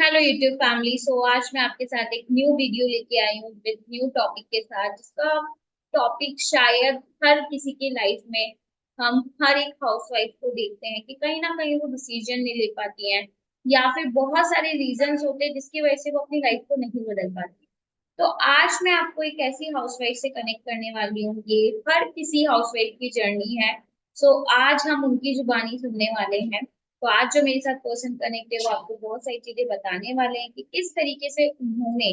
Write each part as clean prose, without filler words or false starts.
Hello YouTube family. आज मैं आपके साथ एक न्यू वीडियो लेके आई हूँ विद न्यू टॉपिक के साथ, जिसका टॉपिक शायद हर किसी की लाइफ में हम हर एक हाउसवाइफ को देखते हैं कि कहीं ना कहीं वो डिसीजन नहीं ले पाती हैं, या फिर बहुत सारे रीजंस होते हैं जिसकी वजह से वो अपनी लाइफ को नहीं बदल पाती। तो आज मैं आपको एक ऐसी हाउसवाइफ से कनेक्ट करने वाली हूँ, ये हर किसी हाउसवाइफ की जर्नी है। आज हम उनकी जुबानी सुनने वाले हैं। तो आज जो मेरे साथ पर्सन कनेक्ट है वो आपको बहुत सारी चीजें बताने वाले हैं कि किस तरीके से उन्होंने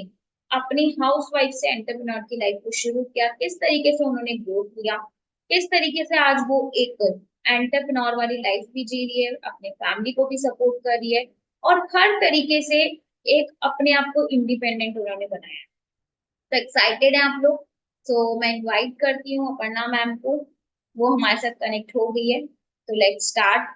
अपनी हाउस वाइफ से एंटरप्रेन्योर की लाइफ को शुरू किया, किस तरीके से उन्होंने ग्रोथ किया, किस तरीके से आज वो एक एंटरप्रेन्योर वाली लाइफ भी जी रही है, अपने फैमिली को भी सपोर्ट कर रही है, और हर तरीके से एक अपने आप को इंडिपेंडेंट उन्होंने बनाया है। तो एक्साइटेड है आप लोग? मैं इनवाइट करती हूँ अपर्णा मैम को। वो हमारे साथ कनेक्ट हो गई है, तो लेट्स स्टार्ट।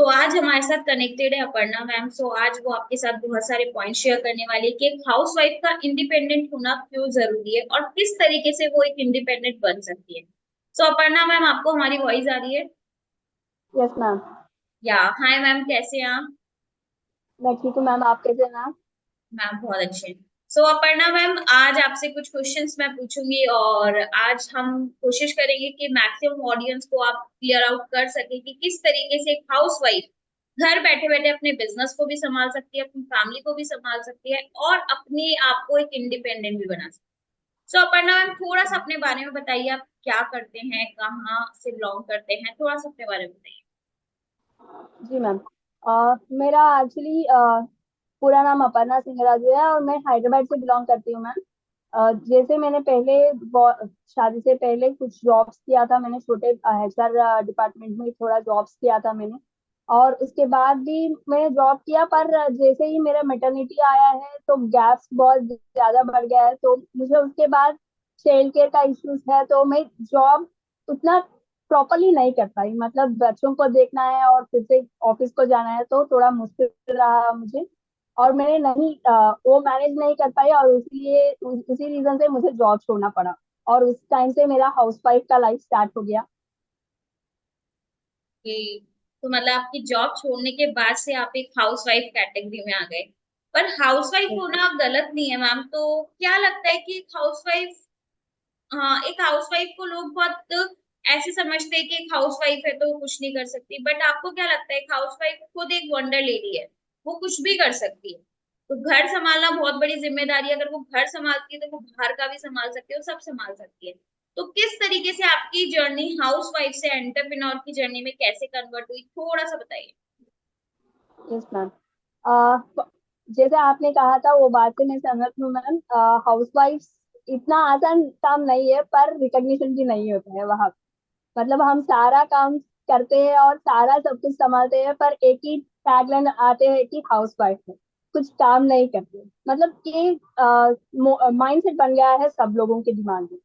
आज हमारे साथ कनेक्टेड है अपर्णा मैम। आज वो आपके साथ बहुत सारे पॉइंट शेयर करने वाली है कि एक हाउस वाइफ का इंडिपेंडेंट होना क्यों जरूरी है और किस तरीके से वो एक इंडिपेंडेंट बन सकती है। अपर्णा मैम, आपको हमारी वॉइस आ रही है? Yes ma'am. या हाय मैम, कैसे हैं आप? मैं ठीक हूँ मैम, आप कैसे हैं मैम? मैम बहुत अच्छे हैं। अपर्णा मैम, आज आपसे कुछ क्वेश्चंस मैं पूछूंगी और आज हम कोशिश करेंगे कि मैक्सिमम ऑडियंस को आप क्लियर आउट कर सके कि किस तरीके से एक हाउस वाइफ घर बैठे बैठे अपने बिजनेस को भी संभाल सकती है, अपनी फैमिली को भी संभाल सकती है और अपने आप को एक इंडिपेंडेंट भी बना सकती है। अपर्णा मैम, थोड़ा सा अपने बारे में बताइए, आप क्या करते हैं, कहाँ से बिलोंग करते हैं, थोड़ा सा अपने बारे में बताइए। जी मैम। मेरा एक्चुअली पूरा नाम अपर्णा सिंह राजू है और मैं हैदराबाद से बिलोंग करती हूँ मैम। जैसे मैंने पहले शादी से पहले कुछ जॉब्स किया था, मैंने छोटे एचआर डिपार्टमेंट में थोड़ा जॉब्स किया था मैंने। और उसके बाद भी मैंने जॉब किया, पर जैसे ही मेरा मैटरनिटी आया है तो गैप्स बहुत ज्यादा बढ़ गया है, तो मुझे उसके बाद चाइल्ड केयर का इश्यूज है, तो मैं जॉब उतना प्रॉपरली नहीं कर पाई। मतलब बच्चों को देखना है और फिर से ऑफिस को जाना है, तो थोड़ा मुश्किल रहा मुझे। और मैंने नहीं वो मैनेज नहीं कर पाई, और इसलिए उसी रीजन से मुझे जॉब छोड़ना पड़ा। और उस टाइम से मेरा हाउस वाइफ का लाइफ स्टार्ट हो गया। कि मतलब आपकी जॉब छोड़ने के बाद से आप एक हाउसवाइफ कैटेगरी में आ गए। पर हाउसवाइफ होना गलत नहीं है मैम। तो क्या लगता है कि एक हाउसवाइफ, हाँ, एक हाउसवाइफ को लोग बहुत ऐसे समझते हैं कि एक हाउसवाइफ है तो वो कुछ नहीं कर सकती, बट आपको क्या लगता है एक हाउसवाइफ खुद एक वंडर लेडी है, वो कुछ भी कर सकती है। तो घर संभालना बहुत बड़ी जिम्मेदारी है, अगर वो घर संभालती है तो वो बाहर का भी संभाल सकती है, वो सब संभाल सकती है। तो किस तरीके से आपकी जर्नी हाउस वाइफ से एंटरप्रेन्योर की जर्नी में कैसे कन्वर्ट हुई, थोड़ा सा बताइए। Yes ma'am. जैसे आपने कहा था वो बात से मैं सहमत हूँ मैम। हाउस वाइफ इतना आसान काम नहीं है, पर रिकग्निशन भी नहीं होता है वहाँ। मतलब हम सारा काम करते हैं और सारा सब कुछ संभालते हैं, पर एक ही टैगलाइन आते हैं कि हाउस वाइफ है, कुछ काम नहीं करते। मतलब कि माइंडसेट बन गया है सब लोगों के दिमाग में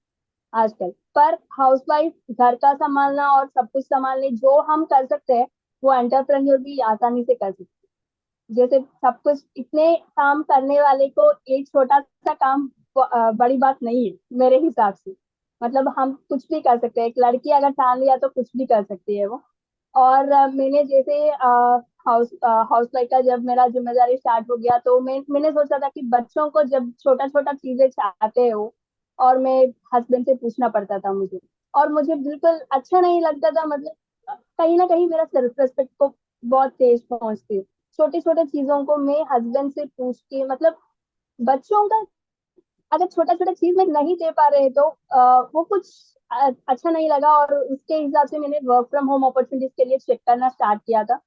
आजकल। पर हाउसवाइफ घर का संभालना और सब कुछ संभालने जो हम कर सकते हैं, वो एंटरप्रेन्योर भी आसानी से कर सकते हैं। जैसे सब कुछ इतने काम करने वाले को एक छोटा सा काम बड़ी बात नहीं है मेरे हिसाब से। मतलब हम कुछ भी कर सकते हैं, एक लड़की अगर ठान लिया तो कुछ भी कर सकती है वो। और मैंने जैसे हाउस वाइफ का जब मेरा जिम्मेदारी स्टार्ट हो गया, तो मैंने सोचा था कि बच्चों को जब छोटा छोटा चीजें चाहते हैं वो, और मैं हस्बैंड से पूछना पड़ता था मुझे, और मुझे बिल्कुल अच्छा नहीं लगता था। मतलब कहीं ना कहीं मेरा सेल्फ रेस्पेक्ट को बहुत तेज पहुंचती है। छोटी छोटी चीजों को मैं हस्बैंड से पूछ के, मतलब बच्चों का अगर छोटा छोटा चीज में नहीं दे पा रहे तो वो कुछ अच्छा नहीं लगा, और उसके हिसाब से मैंने वर्क फ्रॉम होम अपॉर्चुनिटीज के लिए चेक करना स्टार्ट किया था।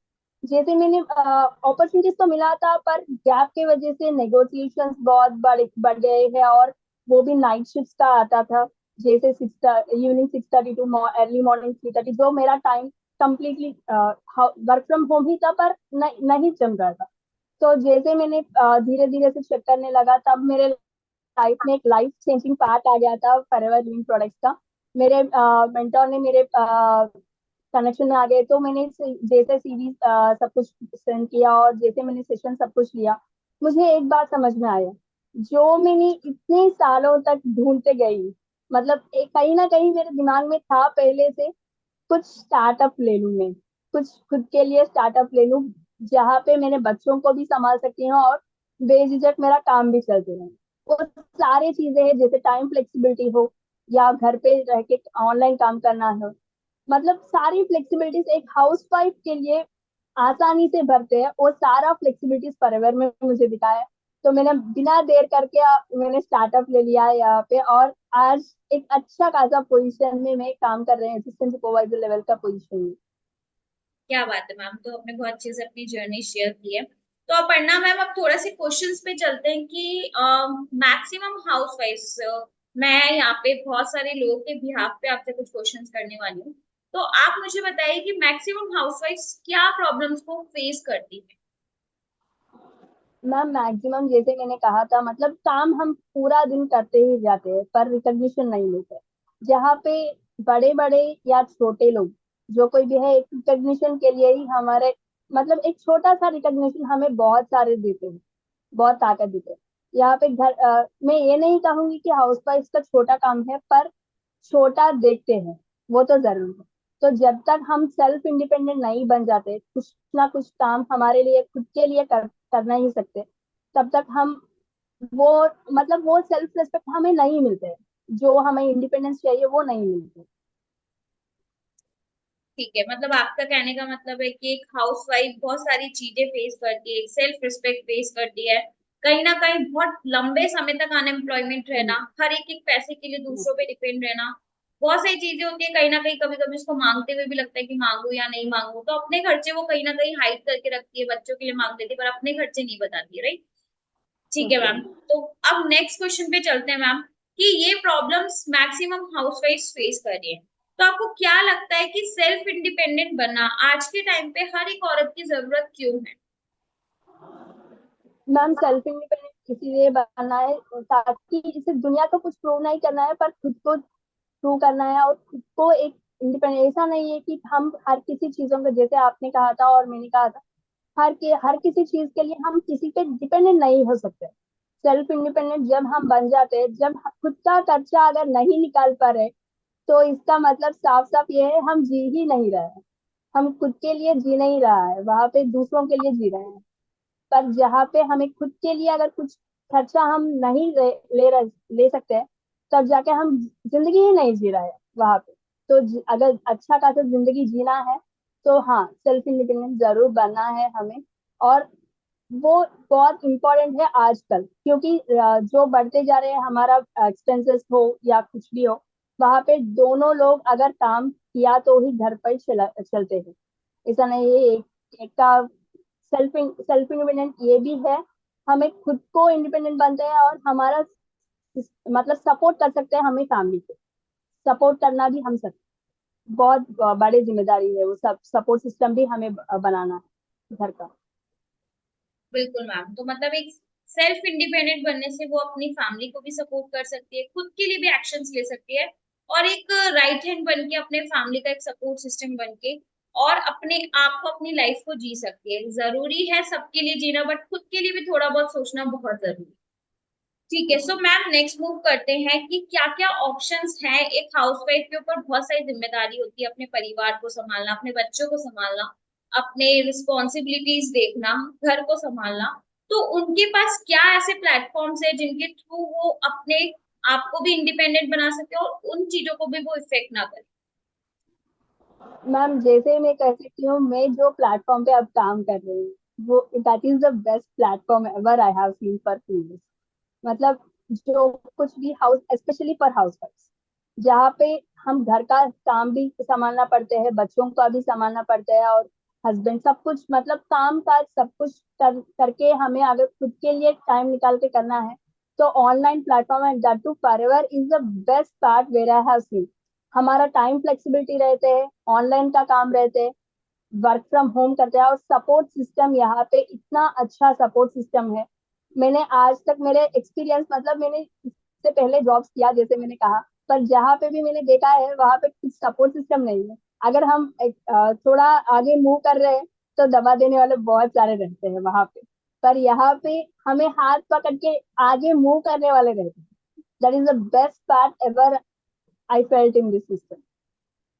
जैसे मैंने अपॉर्चुनिटीज तो मिला था, पर गैप की वजह से नेगोशिएशंस बहुत बढ़ गए हैं, और वो भी नाइट शिफ्ट का आता था। जैसे इवनिंग 6:30 टू अर्ली मॉर्निंग 3:30, जो मेरा time completely work from home ही था, पर नहीं जम रहा था। तो जैसे मैंने धीरे धीरे से चेक करने लगा, तब मेरे लाइफ में एक लाइफ चेंजिंग पार्ट आ गया था फॉरएवर लिविंग प्रोडक्ट्स का। मेरे मेंटोर ने मेरे कनेक्शन में आ गए, तो मैंने जैसे सीवी सब कुछ सेंड किया और जैसे मैंने सेशन सब कुछ लिया, मुझे एक बात समझ में आया जो मैंने इतने सालों तक ढूंढते गई। मतलब एक कहीं ना कहीं मेरे दिमाग में था पहले से, कुछ स्टार्टअप ले लूं मैं, कुछ खुद के लिए स्टार्टअप ले लूं, जहाँ पे मेरे बच्चों को भी संभाल सकती हूँ और बेझिझक मेरा काम भी चलते रहे। वो सारी चीजें हैं, जैसे टाइम फ्लेक्सिबिलिटी हो या घर पे रह के ऑनलाइन काम करना हो, मतलब सारी फ्लेक्सिबिलिटीज एक हाउस वाइफ के लिए आसानी से भरते हैं। वो सारा फ्लेक्सिबिलिटीज फॉरएवर में मुझे दिखा है। तो मैंने बिना देर करके मैंने स्टार्टअप ले लिया है यहाँ पे, और आज एक अच्छा खासा पोजीशन में मैं काम कर रही हूँ, असिस्टेंट सुपरवाइजर लेवल का पोजीशन में। क्या बात है मैम, तो आपने बहुत अच्छे से अपनी जर्नी शेयर की है। तो अपर्णा मैम, अब थोड़ा से क्वेश्चंस पे चलते हैं कि मैक्सिमम हाउसवाइफ्स, मैं यहाँ पे बहुत सारे लोगों के बिहाफ पे आपसे कुछ क्वेश्चंस करने वाली हूँ। तो आप मुझे बताइए कि मैक्सिमम हाउसवाइफ्स क्या प्रॉब्लम्स को फेस करती है। मैम मैक्सिमम जैसे मैंने कहा था, मतलब काम हम पूरा दिन करते ही जाते हैं पर रिकॉग्निशन नहीं मिलता। जहाँ पे बड़े बड़े या छोटे लोग जो कोई भी है, एक रिकॉग्निशन के लिए ही हमारे, मतलब एक छोटा सा रिकॉग्निशन हमें बहुत सारे देते हैं, बहुत ताकत देते हैं। यहाँ पे मैं ये नहीं कहूंगी कि हाउस वाइफ का छोटा काम है, पर छोटा देखते हैं, वो तो जरूर है। तो जब तक हम सेल्फ इंडिपेंडेंट नहीं बन जाते, कुछ ना कुछ काम हमारे लिए खुद के लिए करना ही सकते, तब तक हम वो, मतलब वो सेल्फ रेस्पेक्ट हमें नहीं मिलते, जो हमें इंडिपेंडेंस चाहिए वो नहीं मिलते। ठीक है, मतलब आपका कहने का मतलब है कि एक हाउसवाइफ बहुत सारी चीजें फेस करती है, एक सेल्फ रिस्पेक्ट फेस करती है, कहीं ना कहीं बहुत लंबे समय तक अनएम्प्लॉयमेंट रहना, हर एक पैसे के लिए दूसरों पे डिपेंड रहना, बहुत सारी चीजें होती है। कहीं ना कहीं कभी कभी उसको मांगते हुए भी लगता है कि मांगू या नहीं मांगू, तो अपने खर्चे वो कहीं ना कहीं हाइड करके रखती है, बच्चों के लिए मांग देती है पर अपने खर्चे नहीं बताती है, राइट। ठीक है मैम। तो अब नेक्स्ट क्वेश्चन पे चलते हैं मैम, कि ये प्रॉब्लम्स मैक्सिमम हाउसवाइफ्स फेस कर रही है, तो आपको क्या लगता है कि सेल्फ इंडिपेंडेंट बनना आज के टाइम पे हर एक औरत की जरूरत क्यों है। मैम सेल्फ इंडिपेंडेंट इसीलिए बनना है ताकि इसे दुनिया को कुछ प्रूव नहीं करना है, पर खुद को प्रूव करना है, और खुद को एक इंडिपेंडेंट। ऐसा नहीं है कि हम हर किसी चीजों को, जैसे आपने कहा था और मैंने कहा था, हर किसी चीज के लिए हम किसी पे डिपेंडेंट नहीं हो सकते। सेल्फ इंडिपेंडेंट जब हम बन जाते हैं, जब खुद का खर्चा अगर नहीं निकाल पा रहे, तो इसका मतलब साफ साफ ये है, हम जी ही नहीं रहे हैं। हम खुद के लिए जी नहीं रहा है, वहां पे दूसरों के लिए जी रहे हैं। पर जहाँ पे हमें खुद के लिए अगर कुछ खर्चा हम नहीं ले सकते हैं, तब जाके हम जिंदगी ही नहीं जी रहे हैं वहां पे। तो अगर अच्छा खासा जिंदगी जीना है, तो हाँ, सेल्फ इंडिपेंडेंट जरूर बनना है हमें। और वो बहुत इम्पोर्टेंट है आजकल, क्योंकि जो बढ़ते जा रहे हैं हमारा एक्सपेंसेस हो या कुछ भी हो, वहां पे दोनों लोग अगर काम किया तो ही घर पर चलते हैं। ऐसा नहीं है एक का सेल्फ इंडिपेंडेंट ये भी है, हमें खुद को इंडिपेंडेंट बनते हैं और हमारा मतलब सपोर्ट कर सकते हैं हमें फैमिली को, सपोर्ट करना भी हम सकते, बहुत बड़ी जिम्मेदारी है वो सब, सपोर्ट सिस्टम भी हमें बनाना है घर का। बिल्कुल मैम, तो मतलब एक सेल्फ इंडिपेंडेंट बनने से वो अपनी फैमिली को भी सपोर्ट कर सकती है, खुद के लिए भी एक्शंस ले सकती है, और एक राइट हैंड बन के अपने फैमिली का एक सपोर्ट सिस्टम बन के और अपने आप को, अपनी लाइफ को जी सकती है। जरूरी है सबके लिए जीना, बट खुद के लिए भी थोड़ा बहुत सोचना बहुत जरूरी है। ठीक है, सो मैम नेक्स्ट मूव करते हैं कि क्या क्या ऑप्शंस हैं। एक हाउसवाइफ के ऊपर बहुत सारी जिम्मेदारी होती है, अपने परिवार को संभालना, अपने बच्चों को संभालना, अपने रिस्पॉन्सिबिलिटीज देखना, घर को संभालना। तो उनके पास क्या ऐसे प्लेटफॉर्म्स है जिनके थ्रू वो अपने आप को भी इंडिपेंडेंट बना सके और उन चीजों को भी वो इफेक्ट ना करे। मैम जैसे मैं कह सकती हूँ, मैं जो प्लेटफॉर्म पे अब काम कर रही हूँ, वो that is the best platform ever I have scene for females. मतलब जो कुछ भी house, specially for house wife, जहाँ पे हम घर का काम भी संभालना पड़ते हैं, बच्चों का भी संभालना पड़ता है, और हस्बैंड, सब कुछ, मतलब काम काज सब कुछ करके हमें अगर खुद के लिए टाइम निकाल के करना है, तो online platform and that too forever is the best part where I have seen. हमारा टाइम फ्लेक्सिबिलिटी रहते हैं, ऑनलाइन का काम रहते हैं, वर्क फ्रॉम होम करते हैं, और सपोर्ट सिस्टम यहाँ पे इतना अच्छा सपोर्ट सिस्टम है। मैंने आज तक मेरे एक्सपीरियंस, मतलब मैंने इससे पहले जॉब्स किया जैसे मैंने कहा, पर जहाँ पे भी मैंने देखा है वहां पे कुछ सपोर्ट सिस्टम नहीं है। अगर हम थोड़ा आगे मूव कर रहे हैं, तो दबा देने वाले बहुत सारे रहते हैं वहां पे, पर यहाँ पे हमें हाथ पकड़ के आगे मूव करने वाले रहते हैं। That is the best part ever I felt in this system.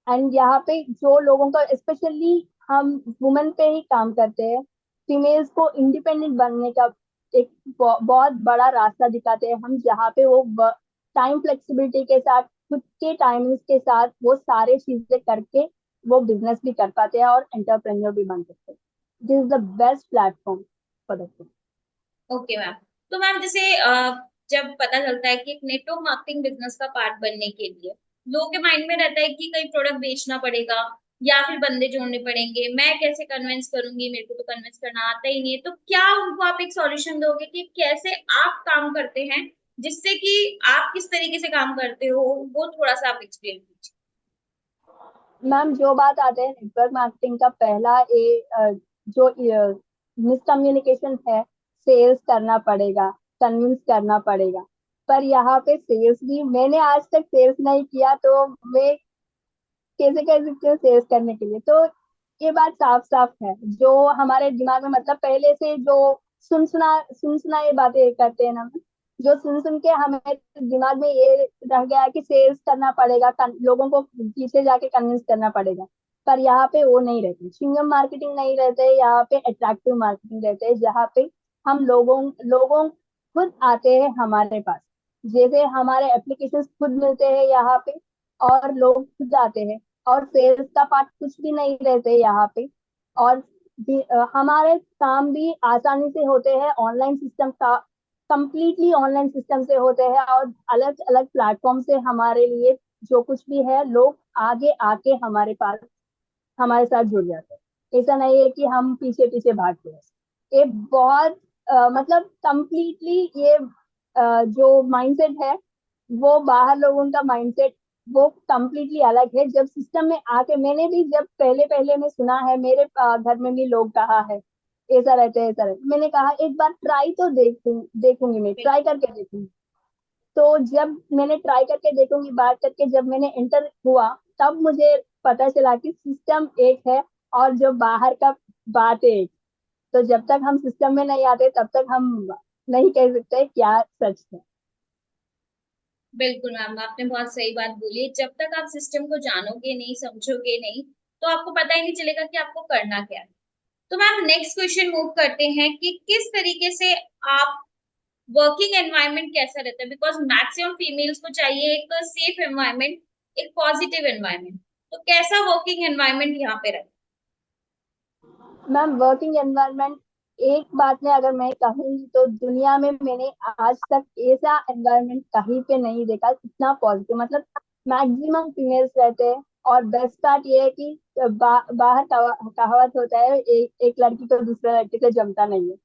And यहाँ पे जो लोगों का स्पेशली हम वुमेन पे ही काम करते हैं, फीमेल्स को इंडिपेंडेंट बनने का एक बहुत बड़ा रास्ता दिखाते हैं हम, जहाँ पे वो टाइम फ्लेक्सिबिलिटी के साथ, खुद के टाइमिंग्स के साथ वो सारे चीजें करके वो बिजनेस भी कर पाते हैं और एंटरप्रेन्योर भी बन सकते हैं। This is the best platform for that. Okay ma'am. तो मैम जैसे जब पता चलता है कि एक नेटवर्क मार्केटिंग बिजनेस का पार्ट बनने के लिए लोगों के माइंड में रहता है कि कई प्रोडक्ट बेचना पड़ेगा या फिर बंदे जोड़ने पड़ेंगे, मैं कैसे कन्विंस करूंगी, मेरे को तो कन्विंस करना आता ही नहीं है, तो क्या उनको आप एक सॉल्यूशन दोगे कि कैसे आप काम करते हैं, जिससे कि आप किस तरीके से काम करते हो, वो थोड़ा सा आप एक्सप्लेन कीजिए। मैम जो बात आते हैं नेटवर्क मार्केटिंग का पहला जो मिसकम्युनिकेशन है, सेल्स करना पड़ेगा, कन्विंस करना पड़ेगा। पर यहाँ पे सेल्स भी मैंने आज तक सेल्स नहीं किया, तो मैं कैसे कर सकते हैं सेल्स करने के लिए? तो ये बात साफ साफ है, जो हमारे दिमाग में मतलब पहले से जो सुन सुना ये बातें करते हैं ना, जो सुन सुन के हमें दिमाग में ये रह गया है कि सेल्स करना पड़ेगा, लोगों को पीछे जाके कन्विंस करना पड़ेगा। पर यहाँ पे वो नहीं रहते, चिंगम मार्केटिंग नहीं रहते, यहाँ पे अट्रैक्टिव मार्केटिंग रहते हैं, जहाँ पे हम लोगों लोगों खुद आते हैं हमारे पास। जैसे हमारे एप्लीकेशन खुद मिलते हैं यहाँ पे, और लोग खुद आते हैं, और सेल्स का पार्ट कुछ भी नहीं रहते यहाँ पे। और हमारे काम भी आसानी से होते हैं, ऑनलाइन सिस्टम का कंप्लीटली ऑनलाइन सिस्टम से होते हैं, और अलग अलग प्लेटफॉर्म से हमारे लिए जो कुछ भी है, लोग आगे आके हमारे पास हमारे साथ जुड़ जाते हैं। ऐसा नहीं है कि हम पीछे पीछे भागते हैं। ये बहुत मतलब कंप्लीटली ये जो माइंडसेट है, वो बाहर लोगों का माइंडसेट वो कंप्लीटली अलग है। जब सिस्टम में आके मैंने भी जब पहले पहले में सुना है, मेरे घर में भी लोग कहा है ऐसा रहता है ऐसा रहता है, मैंने कहा एक बार ट्राई तो देखूंगी, मैं ट्राई करके देखूंगी। तो जब मैंने ट्राई करके देखूंगी, बात करके जब मैंने इंटर हुआ, तब मुझे पता चला कि सिस्टम एक है और जो बाहर का बात है एक। तो जब तक हम सिस्टम में नहीं आते, तब तक हम नहीं कह सकते क्या सच है। बिल्कुल मैम, आपने बहुत सही बात बोली। जब तक आप सिस्टम को जानोगे नहीं, समझोगे नहीं, तो आपको पता ही नहीं चलेगा कि आपको करना क्या है। तो मैम नेक्स्ट क्वेश्चन मूव करते हैं कि किस तरीके से आप वर्किंग एनवायरनमेंट कैसा रहता है, बिकॉज मैक्सिमम फीमेल्स को चाहिए एक सेफ एनवायरनमेंट, एक पॉजिटिव एनवायरनमेंट। तो कैसा वर्किंग एनवायरनमेंट यहाँ पे रहता मैम वर्किंग एनवायरनमेंट, एक बात में अगर मैं कहूँगी तो दुनिया में मैंने आज तक ऐसा एनवायरनमेंट कहीं पे नहीं देखा इतना पॉजिटिव। मतलब मैक्सिमम फीमेल्स रहते हैं, और बेस्ट पार्ट ये है कि बाहर कहावत होता है, एक लड़की तो दूसरे लड़के से जमता नहीं है।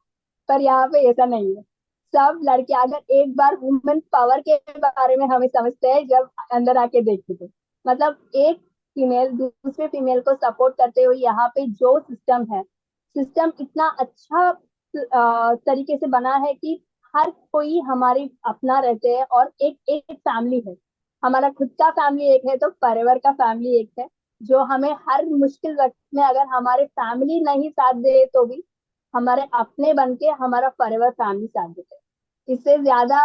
पर यहाँ पे ऐसा नहीं है। सब लड़के अगर एक बार वुमेन पावर के बारे में हमें समझते हैं जब अंदर आके देखते थे। मतलब एक फीमेल दूसरे फीमेल को सपोर्ट करते हुए, यहाँ पे जो सिस्टम है, सिस्टम इतना अच्छा तरीके से बना है कि हर कोई हमारी अपना रहते हैं, और एक एक फैमिली है। हमारा खुद का फैमिली एक है, तो परिवार का फैमिली एक है, जो हमें हर मुश्किल वक्त में, अगर हमारे फैमिली नहीं साथ दे तो भी हमारे अपने बन के हमारा परिवार फैमिली साथ देते हैं। इससे ज्यादा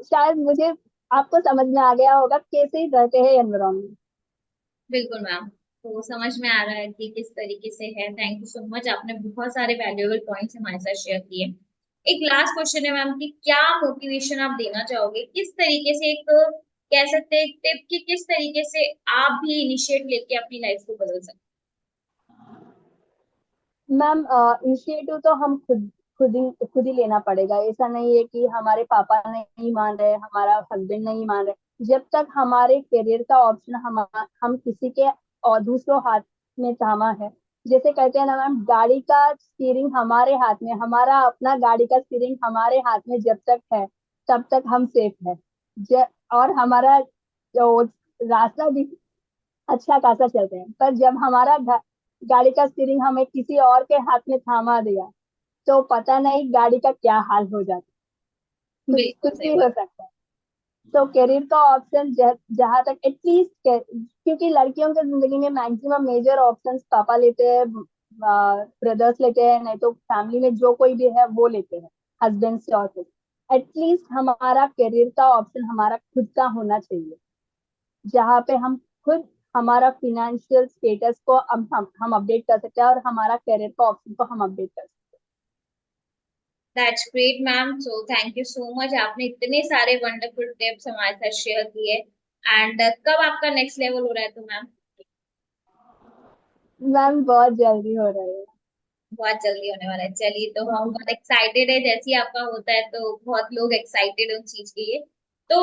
शायद मुझे आपको समझ में आ गया होगा कैसे रहते हैं एनवायरमेंट। है? बिल्कुल मैम, तो समझ में आ रहा है कि किस तरीके से है। थैंक यू सो मच, आपने बहुत सारे वैल्यूएबल पॉइंट्स हमारे साथ शेयर किए। एक लास्ट क्वेश्चन है मैम कि क्या मोटिवेशन आप देना चाहोगे, किस तरीके से एक कह सकते हैं टिप कि किस तरीके से आप भी इनिशिएट लेके अपनी लाइफ को बदल सकते मैम इनिशिएटिव तो हम खुद ही लेना पड़ेगा। ऐसा नहीं है कि हमारे पापा नहीं मान रहे, हमारा हस्बैंड नहीं मान रहे। जब तक हमारे करियर का ऑप्शन हम किसी के और दूसरों हाथ में थामा है, जैसे कहते हैं ना मैम, गाड़ी का स्टीयरिंग हमारे हाथ में, हमारा अपना गाड़ी का स्टीयरिंग हमारे हाथ में जब तक है, तब तक हम सेफ है। और हमारा जो रास्ता भी अच्छा खासा चलते हैं। पर जब हमारा गाड़ी का स्टीयरिंग हमें किसी और के हाथ में थामा दिया, तो पता नहीं गाड़ी का क्या हाल हो जाता हैं? है। कुछ बिल्कुल कुछ सही भी हो बात। सकता है। तो करियर का ऑप्शन जहाँ तक एटलीस्ट, क्योंकि लड़कियों की जिंदगी में मैक्सिमम मेजर ऑप्शंस पापा लेते हैं, ब्रदर्स लेते हैं, नहीं तो फैमिली में जो कोई भी है वो लेते हैं, हस्बैंड से और एटलीस्ट हमारा करियर का ऑप्शन हमारा खुद का होना चाहिए, जहाँ पे हम खुद हमारा फिनेंशियल स्टेटस को हम अपडेट कर सकते हैं और हमारा करियर का ऑप्शन को हम अपडेट कर सकते that's great ma'am, so thank you so much, आपने इतने सारे वंडरफुल टिप्स हमारे साथ शेयर किए। एंड कब आपका नेक्स्ट लेवल हो रहा है तो मैम? हैं। मैम बहुत जल्दी हो रहा है। बहुत जल्दी होने वाला है, चलिए तो हम बहुत एक्साइटेड है, जैसे ही आपका होता है तो बहुत लोग एक्साइटेड है उस चीज के लिए। तो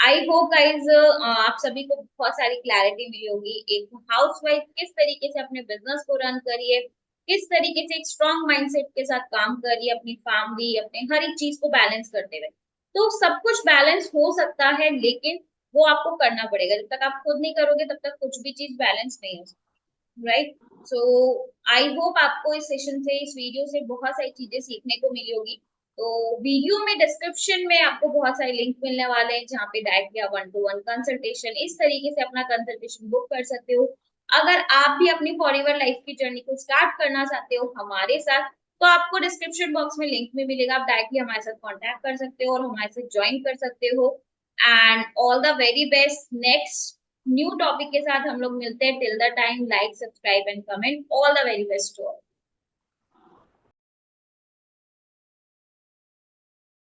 आई होप गाइज आप सभी को बहुत सारी क्लैरिटी मिली होगी, एक हाउसवाइफ किस तरीके से अपने बिजनेस को रन करिए, किस तरीके से एक स्ट्रांग माइंडसेट के साथ काम करिए, अपनी फैमिली अपने हर एक चीज को बैलेंस करते हुए। तो सब कुछ बैलेंस हो सकता है, लेकिन वो आपको करना पड़ेगा, जब तक आप खुद नहीं करोगे तब तक कुछ भी चीज बैलेंस नहीं हो सकती, राइट? सो आई होप आपको इस सेशन से, इस वीडियो से बहुत सारी चीजें सीखने को मिली होगी। तो वीडियो में डिस्क्रिप्शन में आपको बहुत सारे लिंक मिलने वाले हैं, जहाँ पे डायरेक्टली आप 1-to-1 कंसल्टेशन इस तरीके से अपना कंसल्टेशन बुक कर सकते हो। अगर आप भी अपनी फॉरएवर लाइफ की जर्नी को स्टार्ट करना चाहते हो हमारे साथ, तो आपको डिस्क्रिप्शन बॉक्स में लिंक में मिलेगा, आप डायरेक्टली हमारे साथ कांटेक्ट कर सकते हो और हमारे साथ ज्वाइन कर सकते हो। And all the very best, next new topic के साथ हम लोग मिलते हैं। Till the time, like, subscribe and comment. All the very best to all.